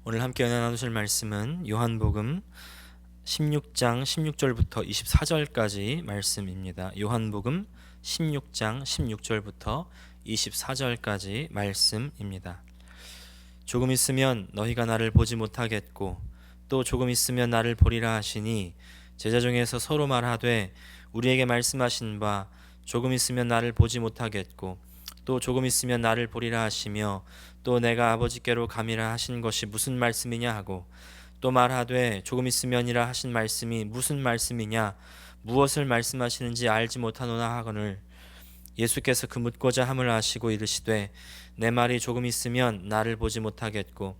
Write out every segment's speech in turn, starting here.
오늘 함께 은혜 나누실 말씀은 요한복음 16장 16절부터 24절까지 말씀입니다. 요한복음 16장 16절부터 24절까지 말씀입니다. 조금 있으면 너희가 나를 보지 못하겠고 또 조금 있으면 나를 보리라 하시니 제자 중에서 서로 말하되 우리에게 말씀하신 바 조금 있으면 나를 보지 못하겠고 또 조금 있으면 나를 보리라 하시며 또 내가 아버지께로 감이라 하신 것이 무슨 말씀이냐 하고 또 말하되 조금 있으면이라 하신 말씀이 무슨 말씀이냐 무엇을 말씀하시는지 알지 못하노나 하거늘 예수께서 그 묻고자 함을 아시고 이르시되 내 말이 조금 있으면 나를 보지 못하겠고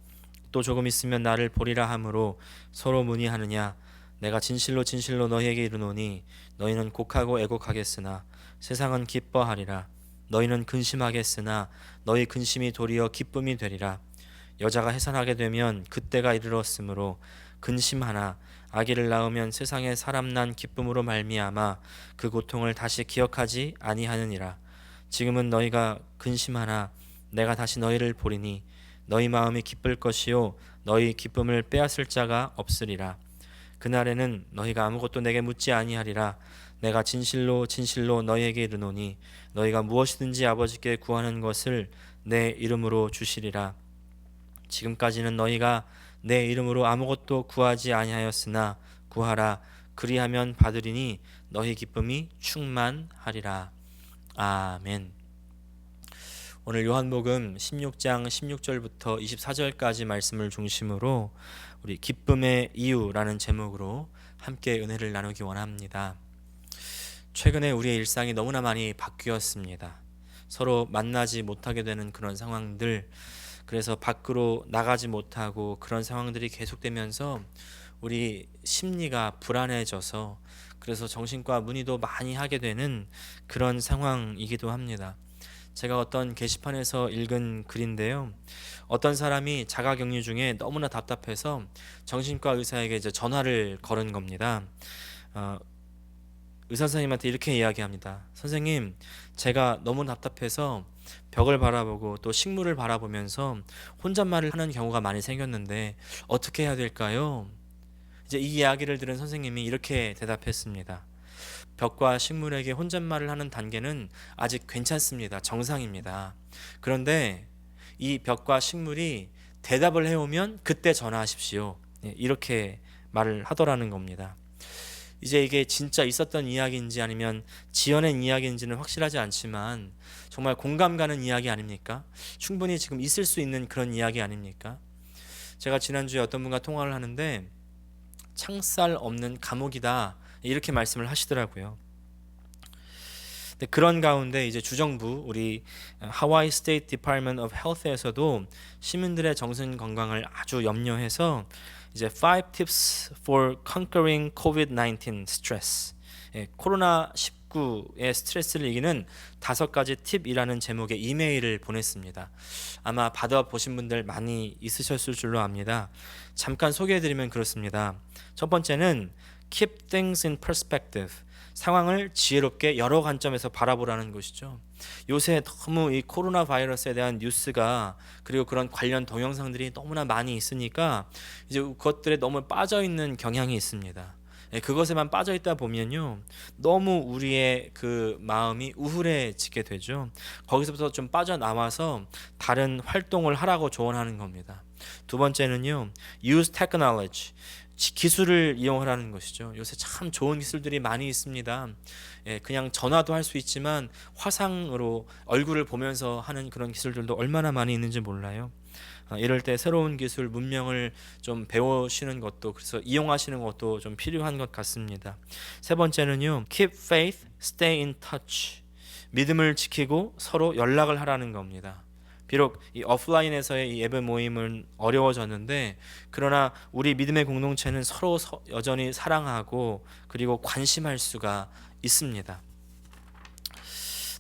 또 조금 있으면 나를 보리라 함으로 서로 문의하느냐 내가 진실로 진실로 너희에게 이르노니 너희는 곡하고 애곡하겠으나 세상은 기뻐하리라 너희는 근심하겠으나 너희 근심이 도리어 기쁨이 되리라 여자가 해산하게 되면 그때가 이르렀으므로 근심하나 아기를 낳으면 세상에 사람 난 기쁨으로 말미암아 그 고통을 다시 기억하지 아니하느니라 지금은 너희가 근심하나 내가 다시 너희를 보리니 너희 마음이 기쁠 것이요 너희 기쁨을 빼앗을 자가 없으리라 그날에는 너희가 아무것도 내게 묻지 아니하리라 내가 진실로 진실로 너희에게 이르노니 너희가 무엇이든지 아버지께 구하는 것을 내 이름으로 주시리라 지금까지는 너희가 내 이름으로 아무것도 구하지 아니하였으나 구하라 그리하면 받으리니 너희 기쁨이 충만하리라. 아멘. 오늘 요한복음 16장 16절부터 24절까지 말씀을 중심으로 우리 기쁨의 이유라는 제목으로 함께 은혜를 나누기 원합니다. 최근에 우리의 일상이 너무나 많이 바뀌었습니다. 서로 만나지 못하게 되는 그런 상황들, 그래서 밖으로 나가지 못하고 그런 상황들이 계속되면서 우리 심리가 불안해져서 그래서 정신과 문의도 많이 하게 되는 그런 상황이기도 합니다. 제가 어떤 게시판에서 읽은 글인데요. 어떤 사람이 자가격리 중에 너무나 답답해서 정신과 의사에게 이제 전화를 걸은 겁니다. 의사 선생님한테 이렇게 이야기합니다. 선생님, 제가 너무 답답해서 벽을 바라보고 또 식물을 바라보면서 혼잣말을 하는 경우가 많이 생겼는데 어떻게 해야 될까요? 이제 이 이야기를 들은 선생님이 이렇게 대답했습니다. 벽과 식물에게 혼잣말을 하는 단계는 아직 괜찮습니다. 정상입니다. 그런데 이 벽과 식물이 대답을 해오면 그때 전화하십시오. 이렇게 말을 하더라는 겁니다. 이제 이게 진짜 있었던 이야기인지 아니면 지어낸 이야기인지는 확실하지 않지만 정말 공감 가는 이야기 아닙니까? 충분히 지금 있을 수 있는 그런 이야기 아닙니까? 제가 지난주에 어떤 분과 통화를 하는데 창살 없는 감옥이다 이렇게 말씀을 하시더라고요. 근데 그런 가운데 이제 주정부 우리 하와이 스테이트 디파트먼트 오브 헬스에서도 시민들의 정신 건강을 아주 염려해서 이제 5 tips for conquering COVID-19 stress. 코로나 19의 스트레스를 이기는 5가지 팁이라는 제목의 이메일을 보냈습니다. 아마 받아보신 분들 많이 있으셨을 줄로 압니다. 잠깐 소개해드리면 그렇습니다. 첫 번째는 keep things in perspective. 상황을 지혜롭게 여러 관점에서 바라보라는 것이죠. 요새 너무 이 코로나 바이러스에 대한 뉴스가 그리고 그런 관련 동영상들이 너무나 많이 있으니까 이제 그것들에 너무 빠져 있는 경향이 있습니다. 그것에만 빠져 있다 보면요 너무 우리의 그 마음이 우울해지게 되죠. 거기서부터 좀 빠져나와서 다른 활동을 하라고 조언하는 겁니다. 두 번째는요 use technology. 기술을 이용하라는 것이죠. 요새 참 좋은 기술들이 많이 있습니다. 그냥 전화도 할 수 있지만 화상으로 얼굴을 보면서 하는 그런 기술들도 얼마나 많이 있는지 몰라요. 이럴 때 새로운 기술, 문명을 좀 배우시는 것도 그래서 이용하시는 것도 좀 필요한 것 같습니다. 세 번째는요, keep faith, stay in touch. 믿음을 지키고 서로 연락을 하라는 겁니다. 비록 이 오프라인에서의 이 예배 모임은 어려워졌는데 그러나 우리 믿음의 공동체는 서로 여전히 사랑하고 그리고 관심할 수가 있습니다.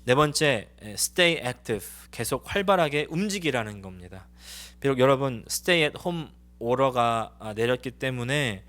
네 번째, stay active. 계속 활발하게 움직이라는 겁니다. 비록 여러분 stay at home order가 내렸기 때문에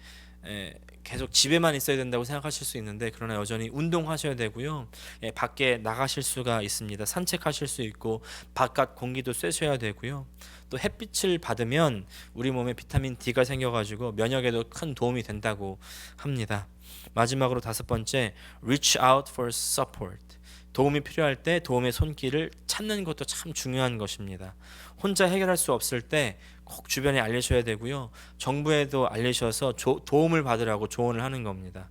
계속 집에만 있어야 된다고 생각하실 수 있는데, 그러나 여전히 운동하셔야 되고요. 밖에 나가실 수가 있습니다. 산책하실 수 있고 바깥 공기도 쐬셔야 되고요. 또 햇빛을 받으면 우리 몸에 비타민 D가 생겨가지고 면역에도 큰 도움이 된다고 합니다. 마지막으로 다섯 번째, reach out for support. 도움이 필요할 때 도움의 손길을 찾는 것도 참 중요한 것입니다. 혼자 해결할 수 없을 때 꼭 주변에 알리셔야 되고요. 정부에도 알리셔서 도움을 받으라고 조언을 하는 겁니다.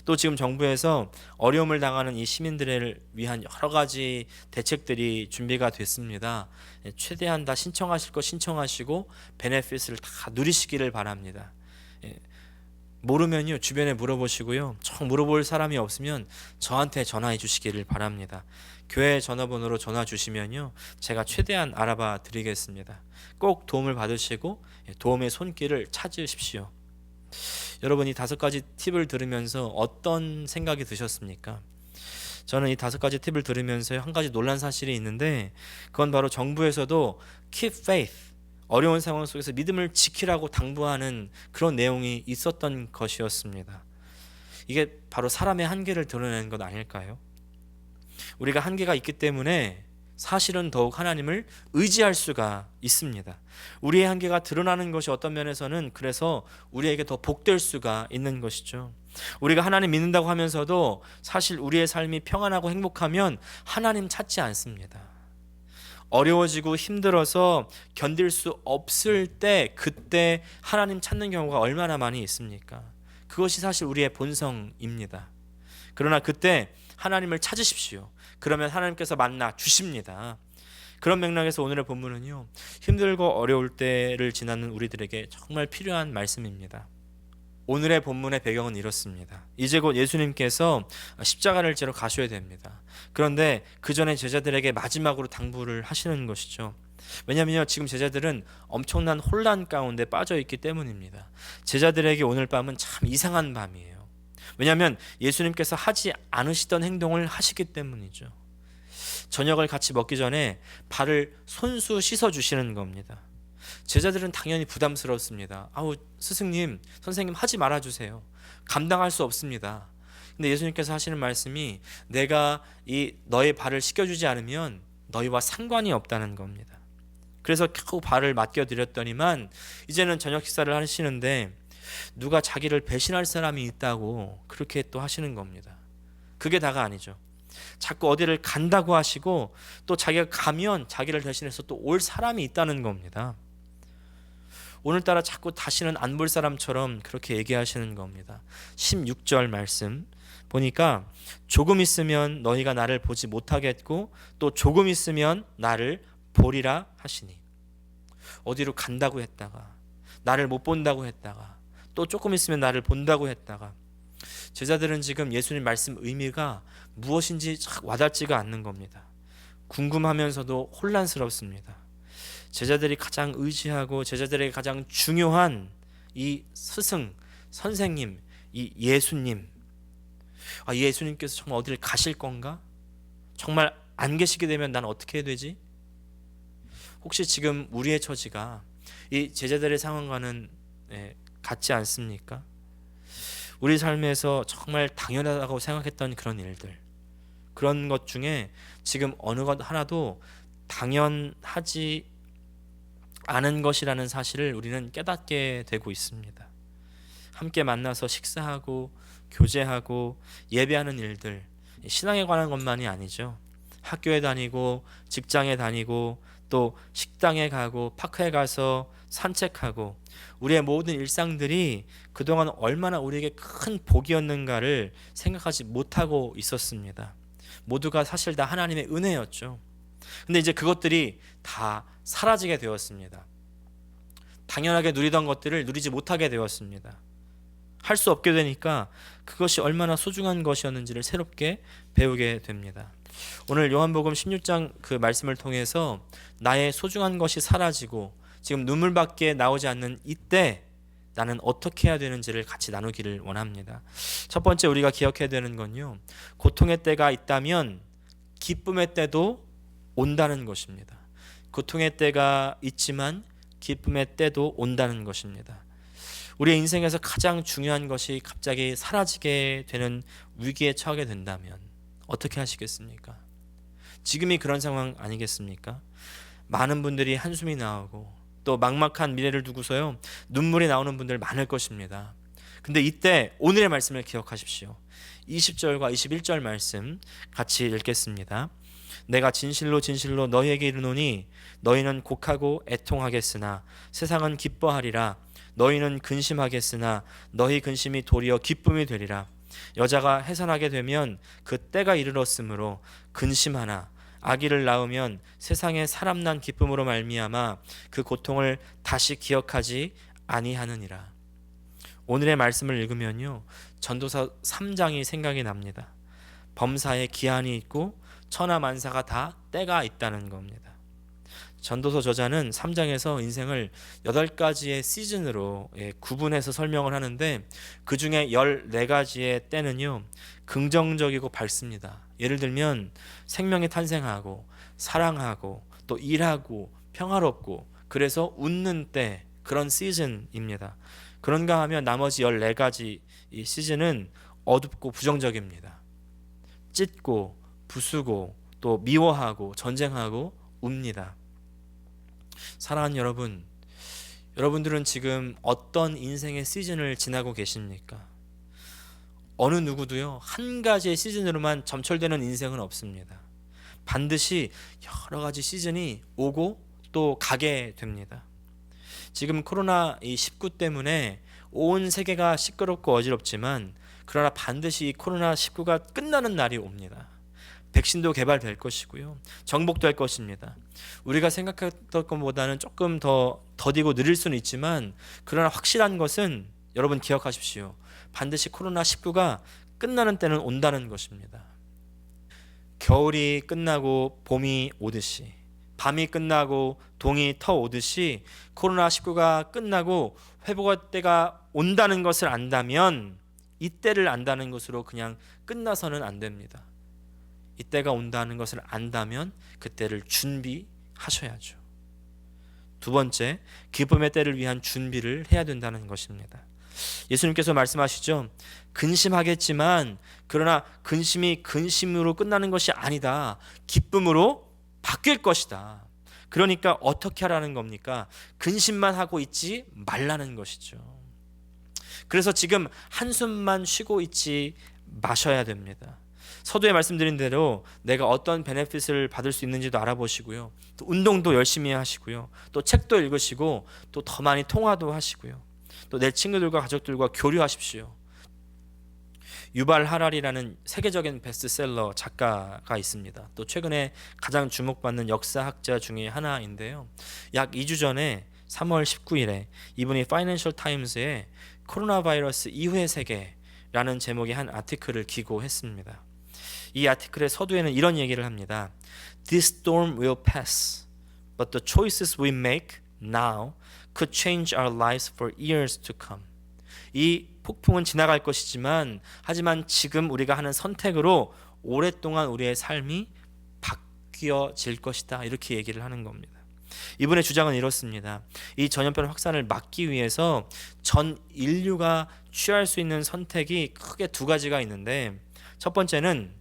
또 지금 정부에서 어려움을 당하는 이 시민들을 위한 여러 가지 대책들이 준비가 됐습니다. 최대한 다 신청하실 거 신청하시고 베네핏을 다 누리시기를 바랍니다. 모르면요, 주변에 물어보시고요. 정 물어볼 사람이 없으면 저한테 전화해 주시기를 바랍니다. 교회 전화번호로 전화 주시면요, 제가 최대한 알아봐 드리겠습니다. 꼭 도움을 받으시고 도움의 손길을 찾으십시오. 여러분, 이 다섯 가지 팁을 들으면서 어떤 생각이 드셨습니까? 저는 이 다섯 가지 팁을 들으면서 한 가지 놀란 사실이 있는데, 그건 바로 정부에서도 keep faith, 어려운 상황 속에서 믿음을 지키라고 당부하는 그런 내용이 있었던 것이었습니다. 이게 바로 사람의 한계를 드러내는 것 아닐까요? 우리가 한계가 있기 때문에 사실은 더욱 하나님을 의지할 수가 있습니다. 우리의 한계가 드러나는 것이 어떤 면에서는 그래서 우리에게 더 복될 수가 있는 것이죠. 우리가 하나님 믿는다고 하면서도 사실 우리의 삶이 평안하고 행복하면 하나님 찾지 않습니다. 어려워지고 힘들어서 견딜 수 없을 때, 그때 하나님 찾는 경우가 얼마나 많이 있습니까? 그것이 사실 우리의 본성입니다. 그러나 그때 하나님을 찾으십시오. 그러면 하나님께서 만나 주십니다. 그런 맥락에서 오늘의 본문은요, 힘들고 어려울 때를 지나는 우리들에게 정말 필요한 말씀입니다. 오늘의 본문의 배경은 이렇습니다. 이제 곧 예수님께서 십자가를 지러 가셔야 됩니다. 그런데 그 전에 제자들에게 마지막으로 당부를 하시는 것이죠. 왜냐하면 지금 제자들은 엄청난 혼란 가운데 빠져 있기 때문입니다. 제자들에게 오늘 밤은 참 이상한 밤이에요. 왜냐하면 예수님께서 하지 않으시던 행동을 하시기 때문이죠. 저녁을 같이 먹기 전에 발을 손수 씻어 주시는 겁니다. 제자들은 당연히 부담스럽습니다. 아우, 스승님, 선생님, 하지 말아주세요. 감당할 수 없습니다. 근데 예수님께서 하시는 말씀이, 내가 이 너의 발을 씻겨주지 않으면 너희와 상관이 없다는 겁니다. 그래서 겨우 발을 맡겨드렸더니만 이제는 저녁 식사를 하시는데 누가 자기를 배신할 사람이 있다고 그렇게 또 하시는 겁니다. 그게 다가 아니죠. 자꾸 어디를 간다고 하시고 또 자기가 가면 자기를 대신해서 또 올 사람이 있다는 겁니다. 오늘따라 자꾸 다시는 안 볼 사람처럼 그렇게 얘기하시는 겁니다. 16절 말씀 보니까, 조금 있으면 너희가 나를 보지 못하겠고 또 조금 있으면 나를 보리라 하시니. 어디로 간다고 했다가 나를 못 본다고 했다가 또 조금 있으면 나를 본다고 했다가, 제자들은 지금 예수님 말씀 의미가 무엇인지 와닿지가 않는 겁니다. 궁금하면서도 혼란스럽습니다. 제자들이 가장 의지하고 제자들에게 가장 중요한 이 스승, 선생님, 이 예수님, 예수님께서 정말 어디를 가실 건가? 정말 안 계시게 되면 난 어떻게 해야 되지? 혹시 지금 우리의 처지가 이 제자들의 상황과는 같지 않습니까? 우리 삶에서 정말 당연하다고 생각했던 그런 일들, 그런 것 중에 지금 어느 것 하나도 당연하지 않은 것이라는 사실을 우리는 깨닫게 되고 있습니다. 함께 만나서 식사하고 교제하고 예배하는 일들, 신앙에 관한 것만이 아니죠. 학교에 다니고 직장에 다니고 또 식당에 가고 파크에 가서 산책하고, 우리의 모든 일상들이 그동안 얼마나 우리에게 큰 복이었는가를 생각하지 못하고 있었습니다. 모두가 사실 다 하나님의 은혜였죠. 근데 이제 그것들이 다 사라지게 되었습니다. 당연하게 누리던 것들을 누리지 못하게 되었습니다. 할 수 없게 되니까 그것이 얼마나 소중한 것이었는지를 새롭게 배우게 됩니다. 오늘 요한복음 16장 그 말씀을 통해서 나의 소중한 것이 사라지고 지금 눈물밖에 나오지 않는 이때 나는 어떻게 해야 되는지를 같이 나누기를 원합니다. 첫 번째 우리가 기억해야 되는 건요, 고통의 때가 있다면 기쁨의 때도 온다는 것입니다. 고통의 때가 있지만 기쁨의 때도 온다는 것입니다. 우리의 인생에서 가장 중요한 것이 갑자기 사라지게 되는 위기에 처하게 된다면 어떻게 하시겠습니까? 지금이 그런 상황 아니겠습니까? 많은 분들이 한숨이 나오고 또 막막한 미래를 두고서요 눈물이 나오는 분들 많을 것입니다. 근데 이때 오늘의 말씀을 기억하십시오. 20절과 21절 말씀 같이 읽겠습니다. 내가 진실로 진실로 너희에게 이르노니 너희는 곡하고 애통하겠으나 세상은 기뻐하리라. 너희는 근심하겠으나 너희 근심이 도리어 기쁨이 되리라. 여자가 해산하게 되면 그 때가 이르렀으므로 근심하나 아기를 낳으면 세상에 사람 난 기쁨으로 말미암아 그 고통을 다시 기억하지 아니하느니라. 오늘의 말씀을 읽으면요 전도서 3장이 생각이 납니다. 범사에 기한이 있고 천하만사가 다 때가 있다는 겁니다. 전도서 저자는 3장에서 인생을 8가지의 시즌으로 구분해서 설명을 하는데 그 중에 14가지의 때는요 긍정적이고 밝습니다. 예를 들면 생명이 탄생하고 사랑하고 또 일하고 평화롭고 그래서 웃는 때, 그런 시즌입니다. 그런가 하면 나머지 14가지 이 시즌은 어둡고 부정적입니다. 찢고 부수고 또 미워하고 전쟁하고 웁니다. 사랑하는 여러분, 여러분들은 지금 어떤 인생의 시즌을 지나고 계십니까? 어느 누구도요 한 가지의 시즌으로만 점철되는 인생은 없습니다. 반드시 여러 가지 시즌이 오고 또 가게 됩니다. 지금 코로나19 때문에 온 세계가 시끄럽고 어지럽지만 그러나 반드시 이 코로나19가 끝나는 날이 옵니다. 백신도 개발될 것이고요. 정복될 것입니다. 우리가 생각했던 것보다는 조금 더 더디고 느릴 수는 있지만 그러나 확실한 것은 여러분 기억하십시오. 반드시 코로나19가 끝나는 때는 온다는 것입니다. 겨울이 끝나고 봄이 오듯이, 밤이 끝나고 동이 터오듯이 코로나19가 끝나고 회복할 때가 온다는 것을 안다면 이때를 안다는 것으로 그냥 끝나서는 안 됩니다. 이때가 온다는 것을 안다면 그때를 준비하셔야죠. 두 번째, 기쁨의 때를 위한 준비를 해야 된다는 것입니다. 예수님께서 말씀하시죠. 근심하겠지만 그러나 근심이 근심으로 끝나는 것이 아니다. 기쁨으로 바뀔 것이다. 그러니까 어떻게 하라는 겁니까? 근심만 하고 있지 말라는 것이죠. 그래서 지금 한숨만 쉬고 있지 마셔야 됩니다. 서두에 말씀드린 대로 내가 어떤 베네핏을 받을 수 있는지도 알아보시고요. 또 운동도 열심히 하시고요. 또 책도 읽으시고 또 더 많이 통화도 하시고요. 또 내 친구들과 가족들과 교류하십시오. 유발 하랄이라는 세계적인 베스트셀러 작가가 있습니다. 또 최근에 가장 주목받는 역사학자 중에 하나인데요. 약 2주 전에 3월 19일에 이분이 파이낸셜 타임스에 코로나 바이러스 이후의 세계라는 제목의 한 아티클을 기고했습니다. 이 아티클의 서두에는 이런 얘기를 합니다. This storm will pass, but the choices we make now could change our lives for years to come. 이 폭풍은 지나갈 것이지만 하지만 지금 우리가 하는 선택으로 오랫동안 우리의 삶이 바뀌어질 것이다. 이렇게 얘기를 하는 겁니다. 이분의 주장은 이렇습니다. 이 전염병 확산을 막기 위해서 전 인류가 취할 수 있는 선택이 크게 두 가지가 있는데 첫 번째는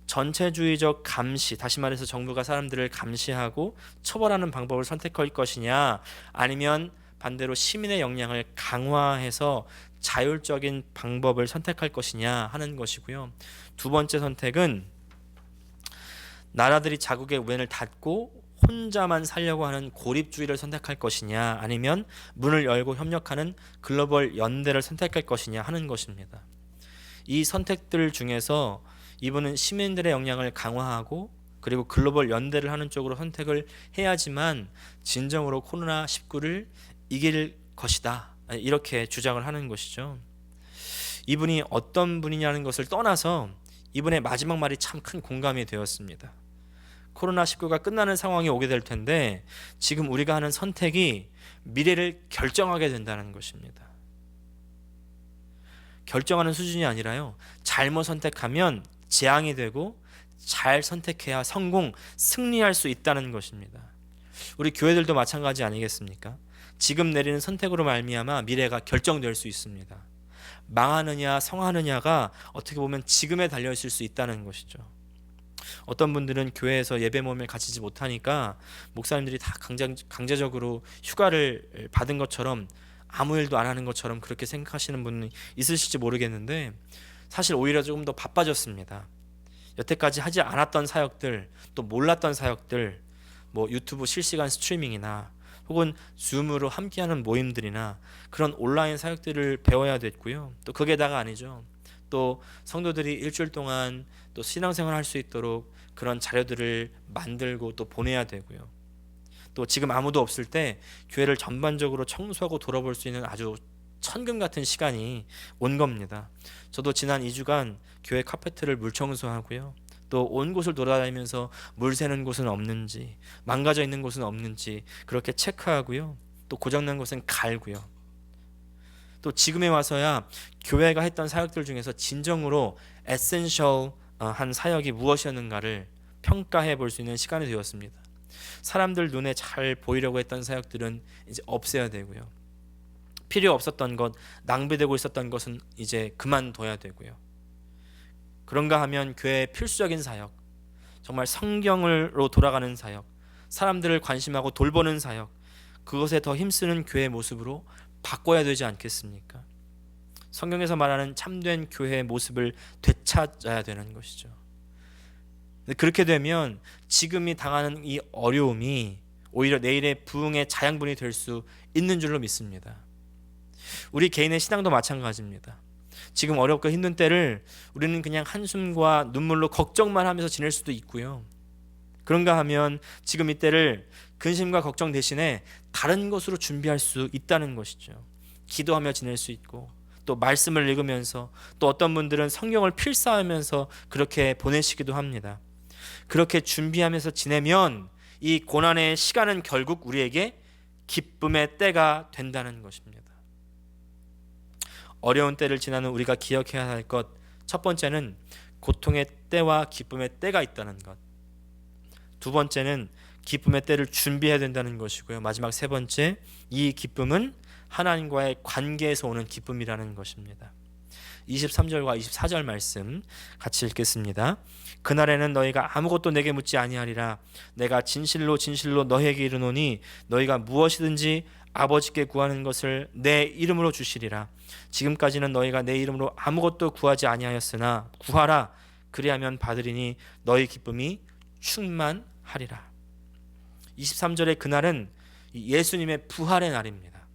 전체주의적 감시, 다시 말해서 정부가 사람들을 감시하고 처벌하는 방법을 선택할 것이냐 아니면 반대로 시민의 역량을 강화해서 자율적인 방법을 선택할 것이냐 하는 것이고요. 두 번째 선택은 나라들이 자국의 문을 닫고 혼자만 살려고 하는 고립주의를 선택할 것이냐 아니면 문을 열고 협력하는 글로벌 연대를 선택할 것이냐 하는 것입니다. 이 선택들 중에서 이분은 시민들의 역량을 강화하고 그리고 글로벌 연대를 하는 쪽으로 선택을 해야지만 진정으로 코로나19를 이길 것이다. 이렇게 주장을 하는 것이죠. 이분이 어떤 분이냐는 것을 떠나서 이분의 마지막 말이 참 큰 공감이 되었습니다. 코로나19가 끝나는 상황이 오게 될 텐데 지금 우리가 하는 선택이 미래를 결정하게 된다는 것입니다. 결정하는 수준이 아니라요. 잘못 선택하면 재앙이 되고 잘 선택해야 승리할 수 있다는 것입니다. 우리 교회들도 마찬가지 아니겠습니까? 지금 내리는 선택으로 말미암아 미래가 결정될 수 있습니다. 망하느냐 성하느냐가 어떻게 보면 지금에 달려 있을 수 있다는 것이죠. 어떤 분들은 교회에서 예배 모임을 가지지 못하니까 목사님들이 다 강제적으로 휴가를 받은 것처럼 아무 일도 안 하는 것처럼 그렇게 생각하시는 분이 있으실지 모르겠는데, 사실 오히려 조금 더 바빠졌습니다. 여태까지 하지 않았던 사역들, 또 몰랐던 사역들, 뭐 유튜브 실시간 스트리밍이나 혹은 줌으로 함께하는 모임들이나 그런 온라인 사역들을 배워야 됐고요. 또 그게 다가 아니죠. 또 성도들이 일주일 동안 또 신앙생활을 할 수 있도록 그런 자료들을 만들고 또 보내야 되고요. 또 지금 아무도 없을 때 교회를 전반적으로 청소하고 돌아볼 수 있는 아주 천금 같은 시간이 온 겁니다. 저도 지난 2주간 교회 카페트를 물청소하고요. 또 온 곳을 돌아다니면서 물 새는 곳은 없는지, 망가져 있는 곳은 없는지 그렇게 체크하고요. 또 고장난 곳은 갈고요. 또 지금에 와서야 교회가 했던 사역들 중에서 진정으로 에센셜한 사역이 무엇이었는가를 평가해 볼 수 있는 시간이 되었습니다. 사람들 눈에 잘 보이려고 했던 사역들은 이제 없애야 되고요. 필요 없었던 것, 낭비되고 있었던 것은 이제 그만둬야 되고요. 그런가 하면 교회의 필수적인 사역, 정말 성경으로 돌아가는 사역, 사람들을 관심하고 돌보는 사역, 그것에 더 힘쓰는 교회의 모습으로 바꿔야 되지 않겠습니까? 성경에서 말하는 참된 교회의 모습을 되찾아야 되는 것이죠. 그렇게 되면 지금이 당하는 이 어려움이 오히려 내일의 부흥의 자양분이 될 수 있는 줄로 믿습니다. 우리 개인의 신앙도 마찬가지입니다. 지금 어렵고 힘든 때를 우리는 그냥 한숨과 눈물로 걱정만 하면서 지낼 수도 있고요. 그런가 하면 지금 이 때를 근심과 걱정 대신에 다른 것으로 준비할 수 있다는 것이죠. 기도하며 지낼 수 있고, 또 말씀을 읽으면서, 또 어떤 분들은 성경을 필사하면서 그렇게 보내시기도 합니다. 그렇게 준비하면서 지내면 이 고난의 시간은 결국 우리에게 기쁨의 때가 된다는 것입니다. 어려운 때를 지나는 우리가 기억해야 할 것, 첫 번째는 고통의 때와 기쁨의 때가 있다는 것. 두 번째는 기쁨의 때를 준비해야 된다는 것이고요. 마지막 세 번째, 이 기쁨은 하나님과의 관계에서 오는 기쁨이라는 것입니다. 23절과 24절 말씀 같이 읽겠습니다. 그날에는 너희가 아무것도 내게 묻지 아니하리라. 내가 진실로 진실로 너희에게 이르노니 너희가 무엇이든지 아버지께 구하는 것을 내 이름으로 주시리라. 지금까지는 너희가 내 이름으로 아무것도 구하지 아니하였으나 구하라. 그리하면 받으리니 너희 기쁨이 충만하리라. 23절의 그날은 예수님의 부활의 날입니다.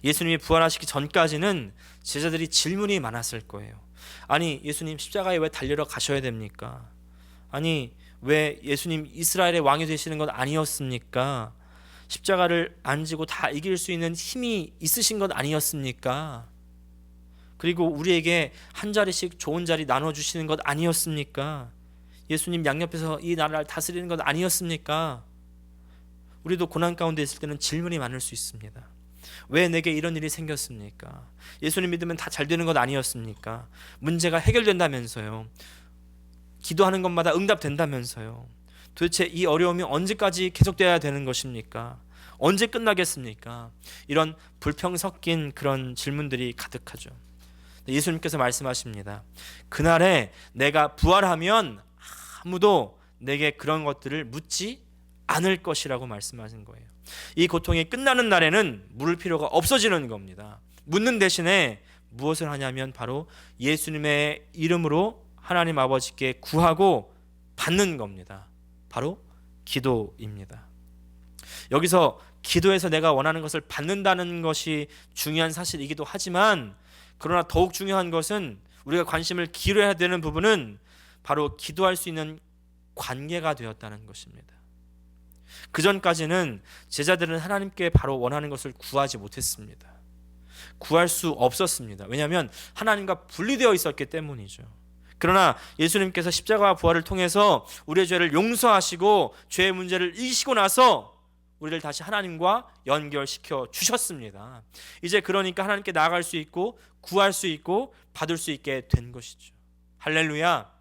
예수님이 부활하시기 전까지는 제자들이 질문이 많았을 거예요. 아니, 예수님 십자가에 왜 달려러 가셔야 됩니까? 아니, 왜 예수님 이스라엘의 왕이 되시는 것 아니었습니까? 십자가를 안 지고 다 이길 수 있는 힘이 있으신 것 아니었습니까? 그리고 우리에게 한 자리씩 좋은 자리 나눠주시는 것 아니었습니까? 예수님 양옆에서 이 나라를 다스리는 것 아니었습니까? 우리도 고난 가운데 있을 때는 질문이 많을 수 있습니다. 왜 내게 이런 일이 생겼습니까? 예수님 믿으면 다 잘 되는 것 아니었습니까? 문제가 해결된다면서요. 기도하는 것마다 응답된다면서요. 도대체 이 어려움이 언제까지 계속돼야 되는 것입니까? 언제 끝나겠습니까? 이런 불평 섞인 그런 질문들이 가득하죠. 예수님께서 말씀하십니다. 그날에 내가 부활하면 아무도 내게 그런 것들을 묻지 않을 것이라고 말씀하신 거예요. 이 고통이 끝나는 날에는 물을 필요가 없어지는 겁니다. 묻는 대신에 무엇을 하냐면 바로 예수님의 이름으로 하나님 아버지께 구하고 받는 겁니다. 바로 기도입니다. 여기서 기도해서 내가 원하는 것을 받는다는 것이 중요한 사실이기도 하지만, 그러나 더욱 중요한 것은 우리가 관심을 기울여야 되는 부분은 바로 기도할 수 있는 관계가 되었다는 것입니다. 그 전까지는 제자들은 하나님께 바로 원하는 것을 구하지 못했습니다. 구할 수 없었습니다. 왜냐하면 하나님과 분리되어 있었기 때문이죠. 그러나 예수님께서 십자가와 부활을 통해서 우리의 죄를 용서하시고 죄의 문제를 이기시고 나서 우리를 다시 하나님과 연결시켜 주셨습니다. 이제 그러니까 하나님께 나아갈 수 있고 구할 수 있고 받을 수 있게 된 것이죠. 할렐루야.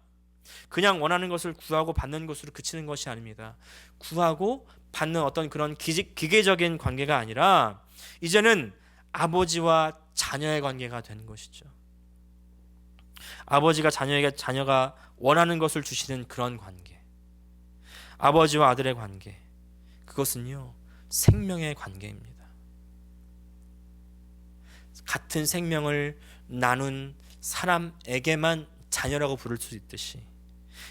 그냥 원하는 것을 구하고 받는 것으로 그치는 것이 아닙니다. 구하고 받는 어떤 그런 기계적인 관계가 아니라 이제는 아버지와 자녀의 관계가 된 것이죠. 아버지가 자녀에게 자녀가 원하는 것을 주시는 그런 관계, 아버지와 아들의 관계, 그것은요 생명의 관계입니다. 같은 생명을 나눈 사람에게만 자녀라고 부를 수 있듯이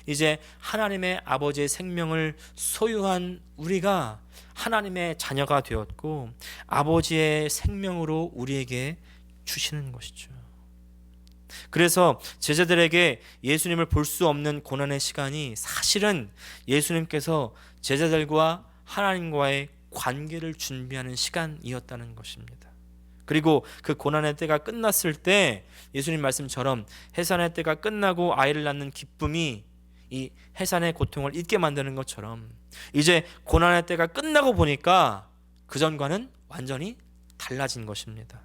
이제 하나님의 아버지의 생명을 소유한 우리가 하나님의 자녀가 되었고 아버지의 생명으로 우리에게 주시는 것이죠. 그래서 제자들에게 예수님을 볼 수 없는 고난의 시간이 사실은 예수님께서 제자들과 하나님과의 관계를 준비하는 시간이었다는 것입니다. 그리고 그 고난의 때가 끝났을 때 예수님 말씀처럼 해산의 때가 끝나고 아이를 낳는 기쁨이 이 해산의 고통을 잊게 만드는 것처럼 이제 고난의 때가 끝나고 보니까 그전과는 완전히 달라진 것입니다.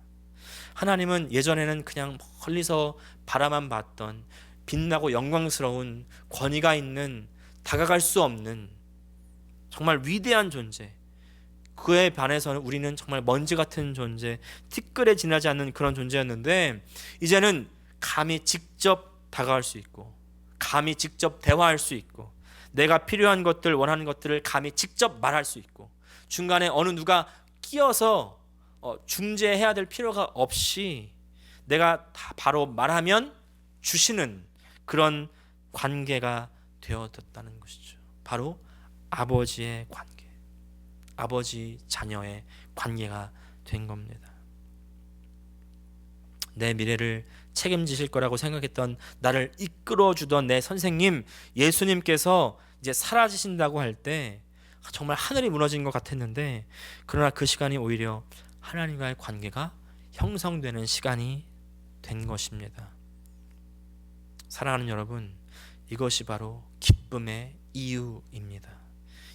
하나님은 예전에는 그냥 멀리서 바라만 봤던 빛나고 영광스러운 권위가 있는 다가갈 수 없는 정말 위대한 존재, 그에 반해서는 우리는 정말 먼지 같은 존재, 티끌에 지나지 않는 그런 존재였는데 이제는 감히 직접 다가갈 수 있고 감히 직접 대화할 수 있고 내가 필요한 것들, 원하는 것들을 감히 직접 말할 수 있고 중간에 어느 누가 끼어서 중재해야 될 필요가 없이 내가 다 바로 말하면 주시는 그런 관계가 되어졌다는 것이죠. 바로 아버지의 관계, 아버지 자녀의 관계가 된 겁니다. 내 미래를 책임지실 거라고 생각했던 나를 이끌어주던 내 선생님 예수님께서 이제 사라지신다고 할 때 정말 하늘이 무너진 것 같았는데 그러나 그 시간이 오히려 하나님과의 관계가 형성되는 시간이 된 것입니다. 사랑하는 여러분, 이것이 바로 기쁨의 이유입니다.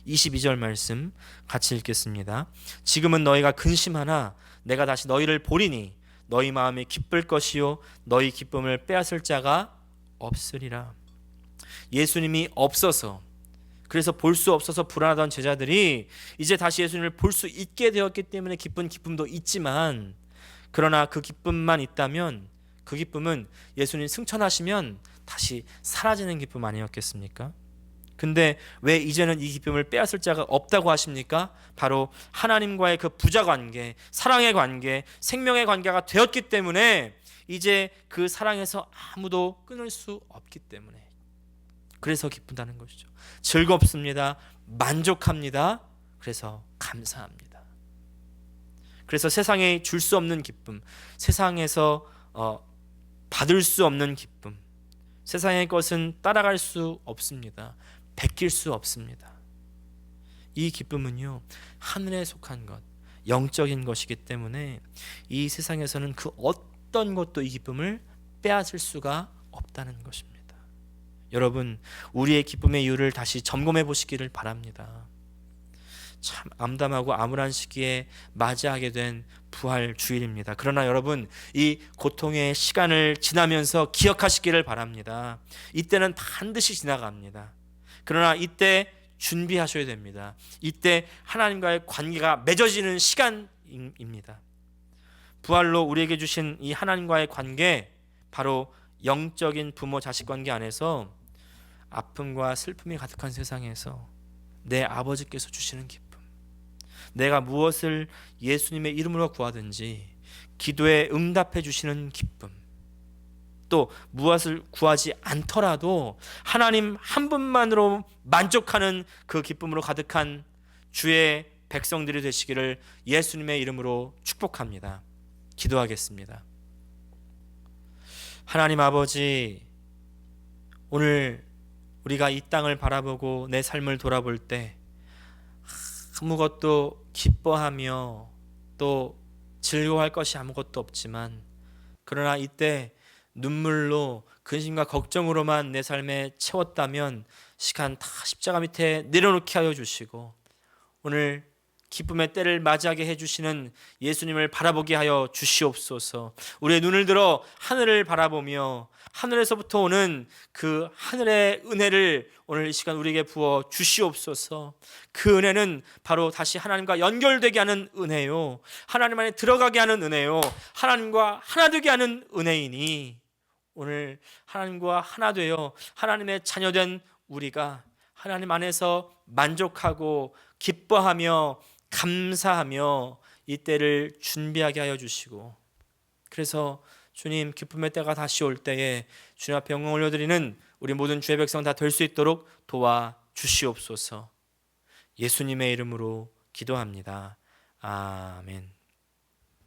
22절 말씀 같이 읽겠습니다. 지금은 너희가 근심하나 내가 다시 너희를 보리니 너희 마음이 기쁠 것이요 너희 기쁨을 빼앗을 자가 없으리라. 예수님이 없어서 그래서 볼 수 없어서 불안하던 제자들이 이제 다시 예수님을 볼 수 있게 되었기 때문에 기쁜 기쁨도 있지만 그러나 그 기쁨만 있다면 그 기쁨은 예수님 승천하시면 다시 사라지는 기쁨 아니었겠습니까? 근데 왜 이제는 이 기쁨을 빼앗을 자가 없다고 하십니까? 바로 하나님과의 그 부자 관계, 사랑의 관계, 생명의 관계가 되었기 때문에 이제 그 사랑에서 아무도 끊을 수 없기 때문에 그래서 기쁘다는 것이죠. 즐겁습니다. 만족합니다. 그래서 감사합니다. 그래서 세상에 줄 수 없는 기쁨, 세상에서 받을 수 없는 기쁨, 세상의 것은 따라갈 수 없습니다. 베낄 수 없습니다. 이 기쁨은요 하늘에 속한 것, 영적인 것이기 때문에 이 세상에서는 그 어떤 것도 이 기쁨을 빼앗을 수가 없다는 것입니다. 여러분, 우리의 기쁨의 이유를 다시 점검해 보시기를 바랍니다. 참 암담하고 암울한 시기에 맞이하게 된 부활 주일입니다. 그러나 여러분, 이 고통의 시간을 지나면서 기억하시기를 바랍니다. 이때는 반드시 지나갑니다. 그러나 이때 준비하셔야 됩니다. 이때 하나님과의 관계가 맺어지는 시간입니다. 부활로 우리에게 주신 이 하나님과의 관계, 바로 영적인 부모 자식 관계 안에서 아픔과 슬픔이 가득한 세상에서 내 아버지께서 주시는 기쁨, 내가 무엇을 예수님의 이름으로 구하든지 기도에 응답해 주시는 기쁨, 또 무엇을 구하지 않더라도 하나님 한 분만으로 만족하는 그 기쁨으로 가득한 주의 백성들이 되시기를 예수님의 이름으로 축복합니다. 기도하겠습니다. 하나님 아버지, 오늘 우리가 이 땅을 바라보고 내 삶을 돌아볼 때 아무것도 기뻐하며 또 즐거워할 것이 아무것도 없지만 그러나 이때 눈물로 근심과 걱정으로만 내 삶에 채웠다면 시간 다 십자가 밑에 내려놓게 하여 주시고 오늘 기쁨의 때를 맞이하게 해주시는 예수님을 바라보게 하여 주시옵소서. 우리의 눈을 들어 하늘을 바라보며 하늘에서부터 오는 그 하늘의 은혜를 오늘 이 시간 우리에게 부어 주시옵소서. 그 은혜는 바로 다시 하나님과 연결되게 하는 은혜요, 하나님 안에 들어가게 하는 은혜요, 하나님과 하나 되게 하는 은혜이니 오늘 하나님과 하나 되어 하나님의 자녀된 우리가 하나님 안에서 만족하고 기뻐하며 감사하며 이 때를 준비하게 하여 주시고, 그래서 주님 기쁨의 때가 다시 올 때에 주님 앞에 영광 올려드리는 우리 모든 주의 백성 다 될 수 있도록 도와 주시옵소서. 예수님의 이름으로 기도합니다. 아멘.